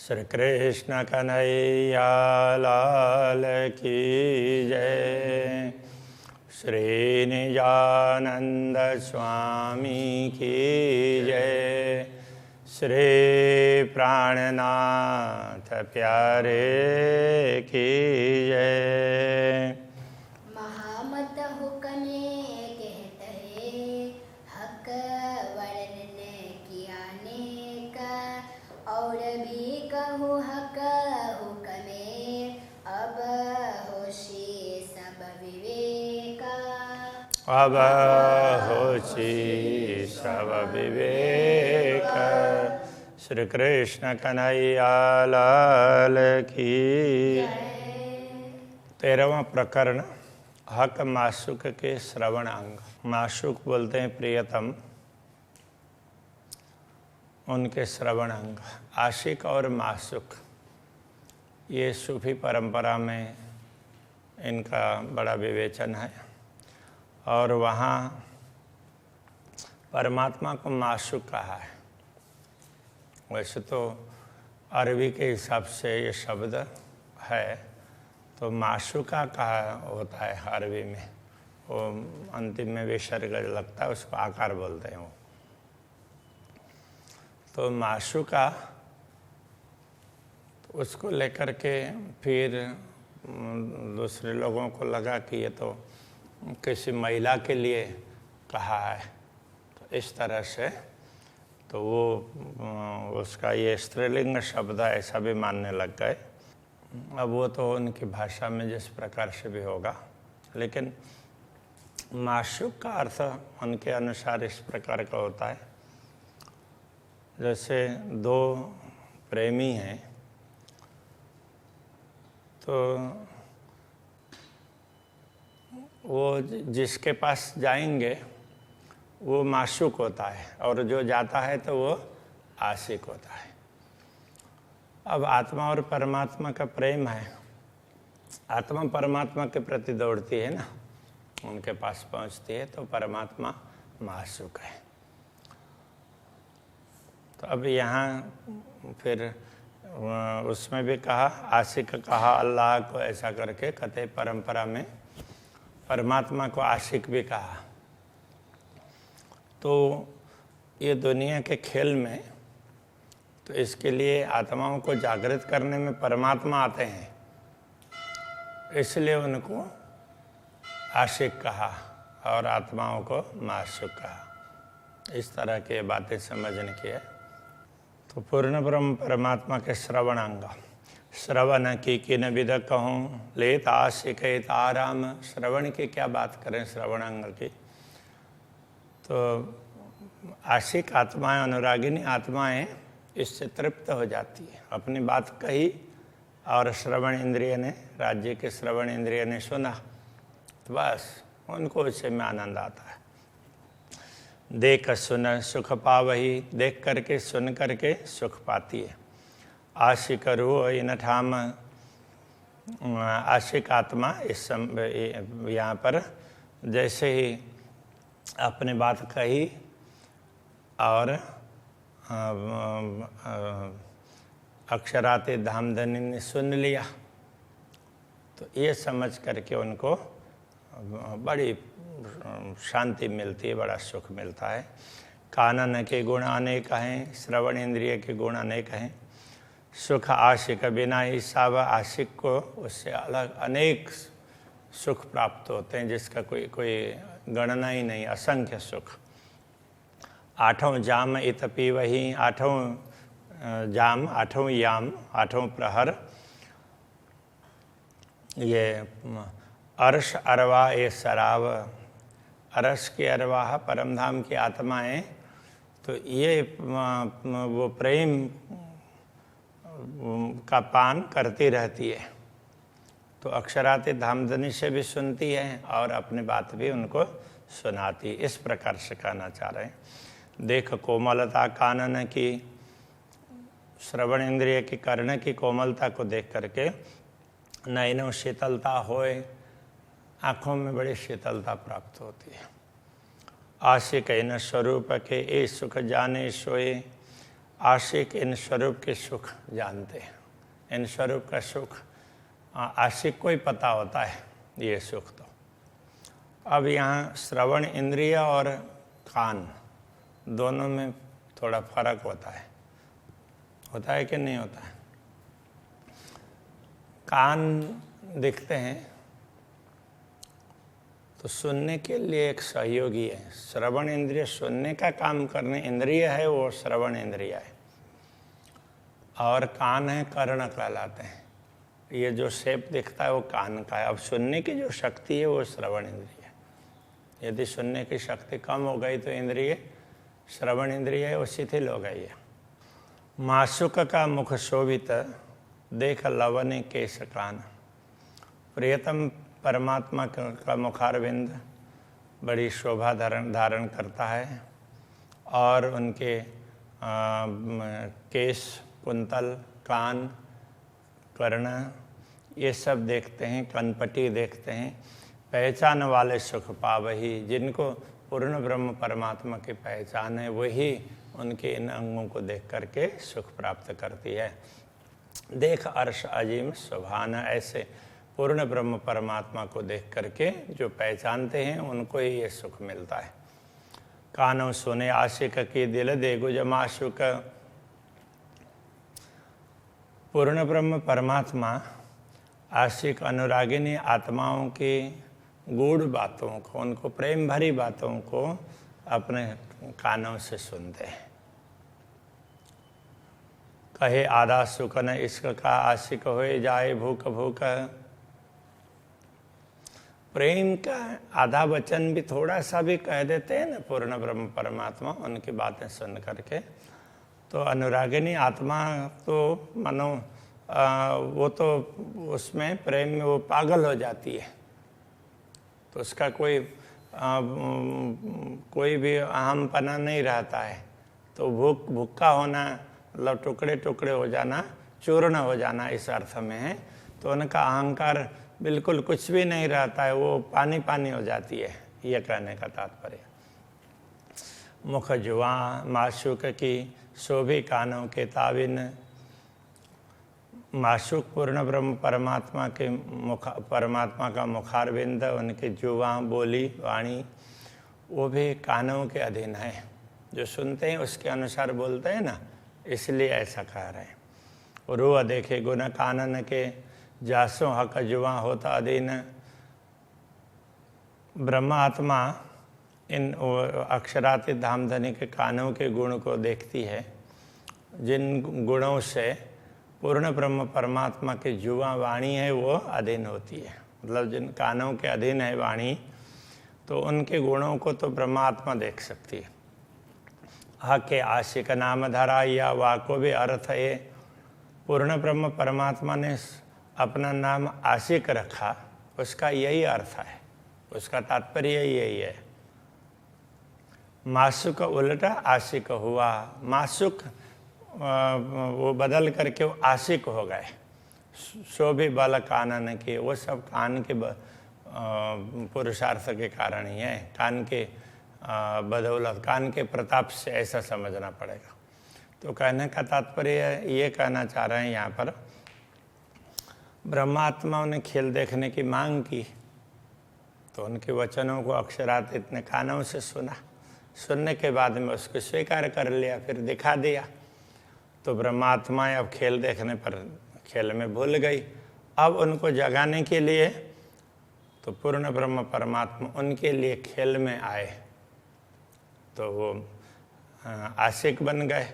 श्री कृष्ण कन्हैया लाल की जय। श्री निजानंद स्वामी की जय। श्री प्राणनाथ प्यारे की जय। महामत हुक्मे कहते हक वर्णन किया नेक, और भी कहूँ हक हुक्मे अब होशी सब विवेका। अब होशी सब विवेक। श्री कृष्ण कन्हैया लाल की। 13वां प्रकरण हक माशुक के श्रवण अंग। माशुक बोलते हैं प्रियतम, उनके श्रवण अंग। आशिक और माशुक ये सूफी परंपरा में इनका बड़ा विवेचन है, और वहाँ परमात्मा को माशुक कहा है। वैसे तो अरबी के हिसाब से ये शब्द है, तो माशुका कहा होता है अरबी में। वो अंतिम में विसर्ग लगता है, उसको आकार बोलते हैं वो। तो माशुका, तो उसको लेकर के फिर दूसरे लोगों को लगा कि ये तो किसी महिला के लिए कहा है, तो इस तरह से तो वो उसका ये स्त्रीलिंग शब्द है ऐसा भी मानने लग गए। अब वो तो उनकी भाषा में जिस प्रकार से भी होगा, लेकिन माशुक का अर्थ उनके अनुसार इस प्रकार का होता है, जैसे दो प्रेमी हैं तो वो जिसके पास जाएंगे वो माशुक होता है, और जो जाता है तो वो आशिक होता है। अब आत्मा और परमात्मा का प्रेम है। आत्मा परमात्मा के प्रति दौड़ती है ना, उनके पास पहुंचती है, तो परमात्मा माशुक है। तो अब यहाँ फिर उसमें भी कहा, आशिक कहा अल्लाह को, ऐसा करके कथे परंपरा में परमात्मा को आशिक भी कहा। तो ये दुनिया के खेल में, तो इसके लिए आत्माओं को जागृत करने में परमात्मा आते हैं, इसलिए उनको आशिक कहा और आत्माओं को माशुक कहा। इस तरह की बातें समझने की है। तो पूर्ण ब्रह्म परमात्मा के श्रवण अंग। श्रवण की किन विद कहूँ, लेत आशिक आराम। श्रवण की क्या बात करें, श्रवण अंग की। तो आशिक आत्माएं, अनुरागिनी आत्माएं इससे तृप्त हो जाती है। अपनी बात कही और श्रवण इंद्रिय ने, राज्य के श्रवण इंद्रिय ने सुना, तो बस उनको इससे में आनंद आता है। देख सुन सुख पावही, देख करके सुन करके सुख पाती है। आशिक रो इन ठाम। आशिक आत्मा इस यहाँ पर जैसे ही अपने बात कही और अक्षराते धामधनी ने सुन लिया, तो ये समझ करके उनको बड़ी शांति मिलती है, बड़ा सुख मिलता है। कानन के गुण अनेक हैं, श्रवण इंद्रिय के गुण अनेक हैं। सुख आशिक बिना ही सब। आशिक को उससे अलग अनेक सुख प्राप्त होते हैं, जिसका कोई गणना ही नहीं, असंख्य सुख। आठों जाम इत पीवही। आठों जाम, आठों याम, आठों प्रहर, ये अर्श अरवा ए शराब। अर्श की अरवाह परमधाम की आत्माएं, तो ये वो प्रेम का पान करती रहती है। तो अक्षराते धामधनी से भी सुनती है और अपनी बात भी उनको सुनाती। इस प्रकार से कहना चाह रहे हैं। देख कोमलता कानन की, श्रवण इंद्रिय की कर्ण की कोमलता को देख करके नयनों शीतलता होए, आँखों में बड़ी शीतलता प्राप्त होती है। आशिक न स्वरूप के ए सुख जाने सोए। आशिक इन स्वरूप के सुख जानते हैं। इन स्वरूप का सुख आशिक को ही पता होता है, ये सुख तो। अब यहाँ श्रवण इंद्रिय और कान दोनों में थोड़ा फर्क होता है कि नहीं होता है? कान दिखते हैं तो सुनने के लिए एक सहयोगी है। श्रवण इंद्रिय सुनने का काम करने इंद्रिय है, वो श्रवण इंद्रिय है। और कान है, कर्ण कहलाते हैं। ये जो शेप दिखता है वो कान का है। अब सुनने की जो शक्ति है वो श्रवण इंद्रिय है। यदि सुनने की शक्ति कम हो गई तो इंद्रिय श्रवण इंद्रिय है वो शिथिल हो गई है। माशुक का मुख शोभित देख लवने केश कान। प्रियतम परमात्मा का मुखारविंद बड़ी शोभा धारण करता है और उनके केश, कुंतल, कान, कर्ण ये सब देखते हैं, कनपटी देखते हैं। पहचान वाले सुख पावही, जिनको पूर्ण ब्रह्म परमात्मा की पहचान है वही उनके इन अंगों को देख करके सुख प्राप्त करती है। देख अर्श अजीम सुभान, ऐसे पूर्ण ब्रह्म परमात्मा को देख करके जो पहचानते हैं उनको ही ये सुख मिलता है। कानों सुने आशिक की दिल दे गुज माशुक। पूर्ण ब्रह्म परमात्मा आशिक अनुरागिनी आत्माओं की गूढ़ बातों को, उनको प्रेम भरी बातों को अपने कानों से सुनते हैं। कहे आधा सुख न इश्क का आशिक होए जाए भूख भूख। प्रेम का आधा वचन भी थोड़ा सा भी कह देते हैं ना पूर्ण ब्रह्म परमात्मा उनकी बातें सुन करके, तो अनुरागिनी आत्मा तो मानो वो तो उसमें प्रेम में वो पागल हो जाती है। तो उसका कोई भी अहमपना नहीं रहता है। तो भूखा होना मतलब टुकड़े टुकड़े हो जाना, चूर्ण हो जाना इस अर्थ में है। तो उनका अहंकार बिल्कुल कुछ भी नहीं रहता है, वो पानी पानी हो जाती है, ये कहने का तात्पर्य। मुख जुआ माशुक की शोभी कानों के ताबिन। माशुक पूर्ण ब्रह्म परमात्मा के परमात्मा का मुखारविंद, उनके जुआ बोली वाणी वो भी कानों के अधीन है। जो सुनते हैं उसके अनुसार बोलते हैं ना, इसलिए ऐसा कह रहे हैं। रूह देखे गुण कानन के जासों हक जुआ होता अधीन। ब्रह्मात्मा इन अक्षरातीत धामधनी के कानों के गुण को देखती है, जिन गुणों से पूर्ण ब्रह्म परमात्मा की जुआ वाणी है वो अधीन होती है। मतलब जिन कानों के अधीन है वाणी, तो उनके गुणों को तो ब्रह्मात्मा देख सकती है। हक के आशिक नाम धरा या वाको भी अर्थ है। पूर्ण ब्रह्म परमात्मा ने अपना नाम आशिक रखा, उसका यही अर्थ है, उसका तात्पर्य यही है। माशुक उल्टा आशिक हुआ। माशुक वो बदल करके वो आशिक हो गए। शोभी बल कानन के, वो सब कान के पुरुषार्थ के कारण ही है, कान के बदौलत, कान के प्रताप से ऐसा समझना पड़ेगा। तो कहने का तात्पर्य ये कहना चाह रहे हैं यहाँ पर, ब्रह्मात्माओं ने खेल देखने की मांग की तो उनके वचनों को अक्षरात इतने कानों से सुना, सुनने के बाद में उसको स्वीकार कर लिया, फिर दिखा दिया। तो ब्रह्मात्माएं अब खेल देखने पर खेल में भूल गई। अब उनको जगाने के लिए तो पूर्ण ब्रह्म परमात्मा उनके लिए खेल में आए, तो वो आशिक बन गए।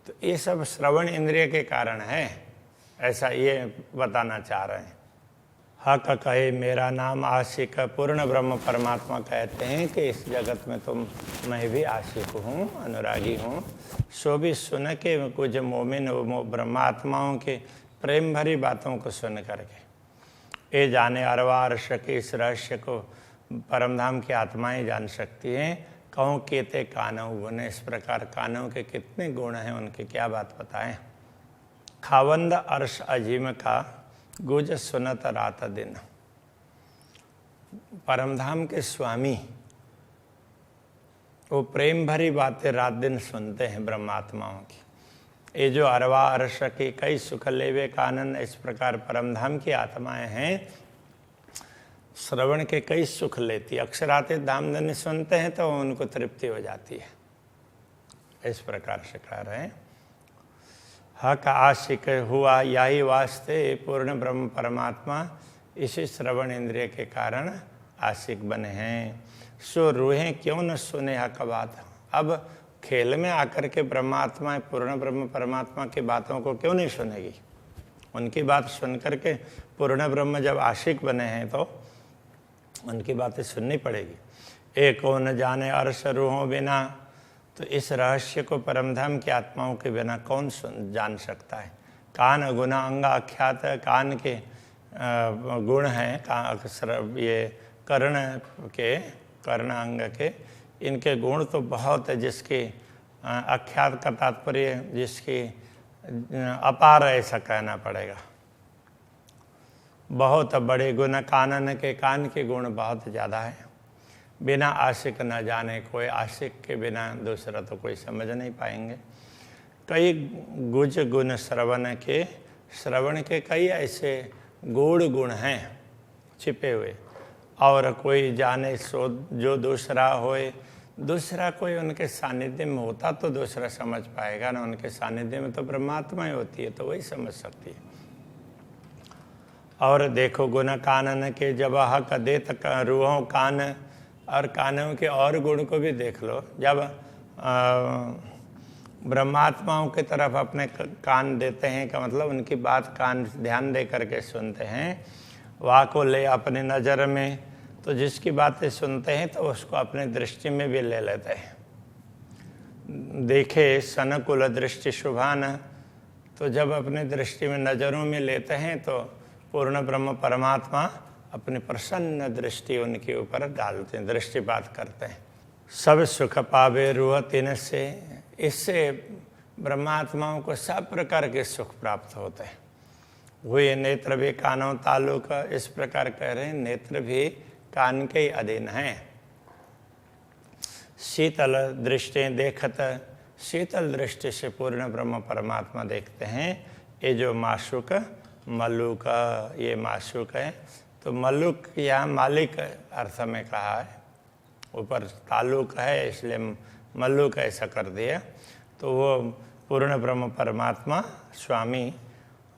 तो ये सब श्रवण इंद्रिय के कारण है, ऐसा ये बताना चाह रहे हैं। हक कहे मेरा नाम आशिक। पूर्ण ब्रह्म परमात्मा कहते हैं कि इस जगत में तो मैं भी आशिक हूँ, अनुरागी हूँ। सो भी सुन के कुछ मोमिन ब्रह्मात्माओं के प्रेम भरी बातों को सुन करके ये जाने अरवार्ष के इस रहस्य को परमधाम की आत्माएं जान सकती हैं। कहूँ केते कानव गुण, इस प्रकार कानों के कितने गुण हैं, उनकी क्या बात बताएं। खावंद अर्श अजीम का गुज सुनत रात दिन। परमधाम के स्वामी वो प्रेम भरी बातें रात दिन सुनते हैं ब्रह्मात्माओं की। ये जो अरवा अरस की कई सुख लेवे कानन, इस प्रकार परमधाम की आत्माएं हैं, श्रवण के कई सुख लेती। अक्षराते धामधन्य सुनते हैं तो उनको तृप्ति हो जाती है। इस प्रकार से कह रहे हैं, हक आशिक हुआ यही वास्ते पूर्ण ब्रह्म परमात्मा इसी श्रवण इंद्रिय के कारण आशिक बने हैं। सो रूहें क्यों न सुने हक बात। अब खेल में आकर के ब्रह्मात्मा पूर्ण ब्रह्म परमात्मा की बातों को क्यों नहीं सुनेगी। उनकी बात सुन करके पूर्ण ब्रह्म जब आशिक बने हैं तो उनकी बातें सुननी पड़ेगी। एक को न जाने अर्श रूहों बिना, तो इस रहस्य को परमधाम की आत्माओं के बिना कौन जान सकता है। कान गुना अंगा अख्यात, कान के गुण हैं, ये कर्ण अंग के, इनके गुण तो बहुत है, जिसकी आख्यात का तात्पर्य जिसकी अपार ऐसा कहना पड़ेगा। बहुत बड़े गुण कानन के, कान के गुण बहुत ज़्यादा है। बिना आशिक न जाने, कोई आशिक के बिना दूसरा तो कोई समझ नहीं पाएंगे। कई गुज गुण श्रवण के कई ऐसे गूढ़ गुण हैं छिपे हुए, और कोई जाने सो जो दूसरा होए। दूसरा कोई उनके सानिध्य में होता तो दूसरा समझ पाएगा ना, उनके सानिध्य में तो ब्रह्मात्मा ही होती है, तो वही समझ सकती है। और देखो गुण कानन के, जब हक दे तक रूहों कान, और कानों के और गुण को भी देख लो। जब ब्रह्मात्माओं की तरफ अपने कान देते हैं, का मतलब उनकी बात कान ध्यान दे करके सुनते हैं। वाह को ले अपने नज़र में, तो जिसकी बातें सुनते हैं तो उसको अपने दृष्टि में भी ले लेते हैं। देखे सनकुल दृष्टि शुभान, तो जब अपने दृष्टि में नज़रों में लेते हैं तो पूर्ण ब्रह्म परमात्मा अपनी प्रसन्न दृष्टि उनके ऊपर डालते हैं, दृष्टिपात करते हैं। सब सुख पावे रूह तिन से, इससे ब्रह्मात्माओं को सब प्रकार के सुख प्राप्त होते हैं। हुए नेत्र भी कानों ताल्लुक, इस प्रकार कह रहे हैं नेत्र भी कान के ही अधीन हैं। शीतल दृष्टि देखत, शीतल दृष्टि से पूर्ण ब्रह्म परमात्मा देखते हैं। ये जो माशुक मल्लुक, ये माशुक है, तो मल्लुक यहाँ मालिक अर्थ में कहा है, ऊपर ताल्लुक है इसलिए मल्लुक ऐसा कर दिया। तो वो पूर्ण ब्रह्म परमात्मा स्वामी,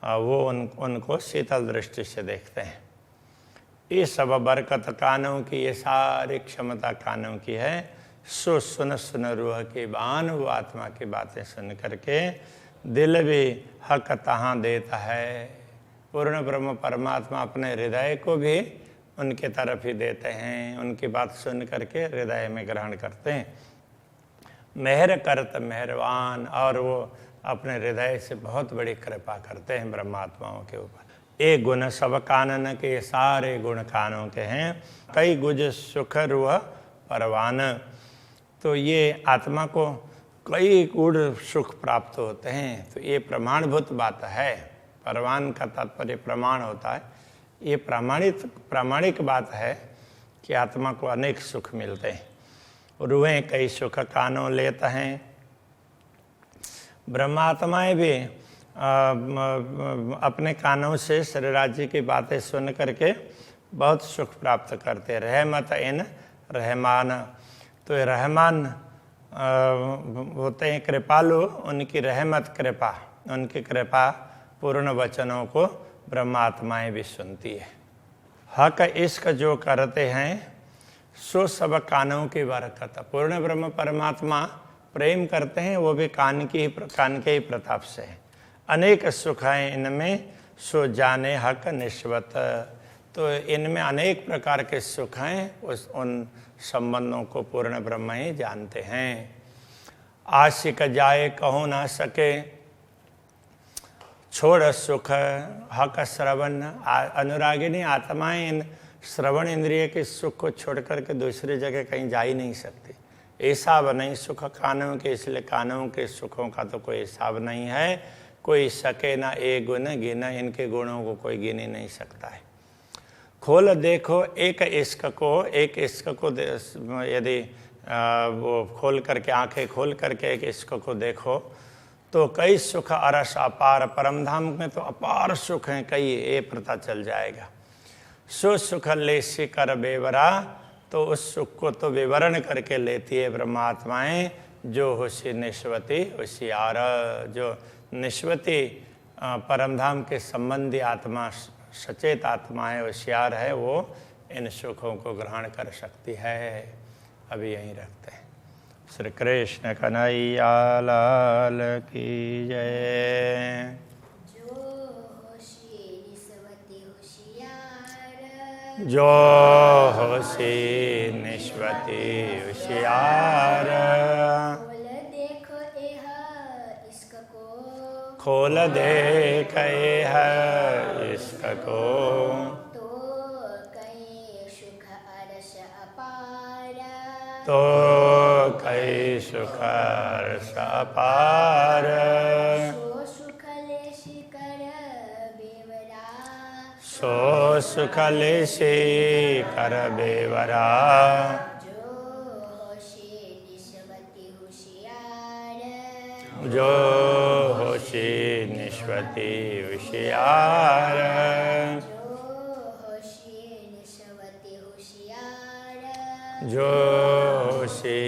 वो उनको शीतल दृष्टि से देखते हैं। ये सब बरकत कानों की, ये सारी क्षमता कानों की है। सो सुन सुन रूह की बान, वो आत्मा की बातें सुन करके दिल भी हक तहाँ देता है। पूर्ण ब्रह्म परमात्मा अपने हृदय को भी उनके तरफ ही देते हैं, उनकी बात सुन करके हृदय में ग्रहण करते हैं। मेहर करत मेहरबान, और वो अपने हृदय से बहुत बड़ी कृपा करते हैं ब्रह्मात्माओं के ऊपर। एक गुण सब कानन के, सारे गुण कानों के हैं। कई गुज सुख रूह परवान, तो ये आत्मा को कई गुण सुख प्राप्त होते हैं। तो ये प्रमाणभूत बात है। परवान का तात्पर्य प्रमाण होता है। ये प्रामाणिक बात है कि आत्मा को अनेक सुख मिलते हैं। रूहें कई सुख कानों लेते हैं। ब्रह्मात्माएं भी अपने कानों से शरीर राज्य की बातें सुन करके बहुत सुख प्राप्त करते हैं। रहमत इन रहमान, तो ये रहमान होते हैं कृपालु, उनकी रहमत कृपा, उनकी कृपा पूर्ण वचनों को ब्रह्मात्माएं भी सुनती है। हक इश्क जो करते हैं सो सब कानों की बरकत। पूर्ण ब्रह्म परमात्मा प्रेम करते हैं, वो भी कान के ही प्रताप से है। अनेक सुख हैं इनमें, सो जाने हक निश्वत, तो इनमें अनेक प्रकार के सुख हैं, उन संबंधों को पूर्ण ब्रह्म ही जानते हैं। आशिक जाए कहो ना सके, छोड़ सुख हक श्रवण, अनुरागिनी आत्माएं इन श्रवण इंद्रिय के सुख को छोड़ करके दूसरी जगह कहीं जा ही नहीं सकती। हिसाब नहीं सुख कानों के, इसलिए कानों के सुखों का तो कोई हिसाब नहीं है। कोई सके ना एक गुण गिन, इनके गुणों को कोई गिन ही नहीं सकता है। खोल देखो एक इश्क को यदि वो खोल करके, आंखें खोल करके एक इश्क को देखो तो कई सुख अरस अपार, परम धाम में तो अपार सुख हैं कई, ये पता चल जाएगा। सो सुख लेसी कर बेवरा, तो उस सुख को तो विवरण करके लेती है ब्रह्मात्माएं जो होशी निश्वती होशियार, जो निश्वती परमधाम के संबंधी आत्मा, सचेत आत्मा है, होशियार है, वो इन सुखों को ग्रहण कर सकती है। अभी यहीं रखते हैं। श्री कृष्ण कन्हैया लाल की जय। जो होशी निस्वती होशियार, जो होशी निश्वती होशियार, खोल देखो यह इसको, खोल देख है इसको, तो कहीं सुख अरस अपार, तो कई सुख रस अपार, सो सुख लेशी कर बेवरा, सो सुख लेसी कर बेवरा, जो होशी निस्वती होशियार, जो होशी निश्वती होशियार, जो होशी निस्वती होशियार, जो होशी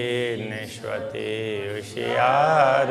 निश्वती होशियार।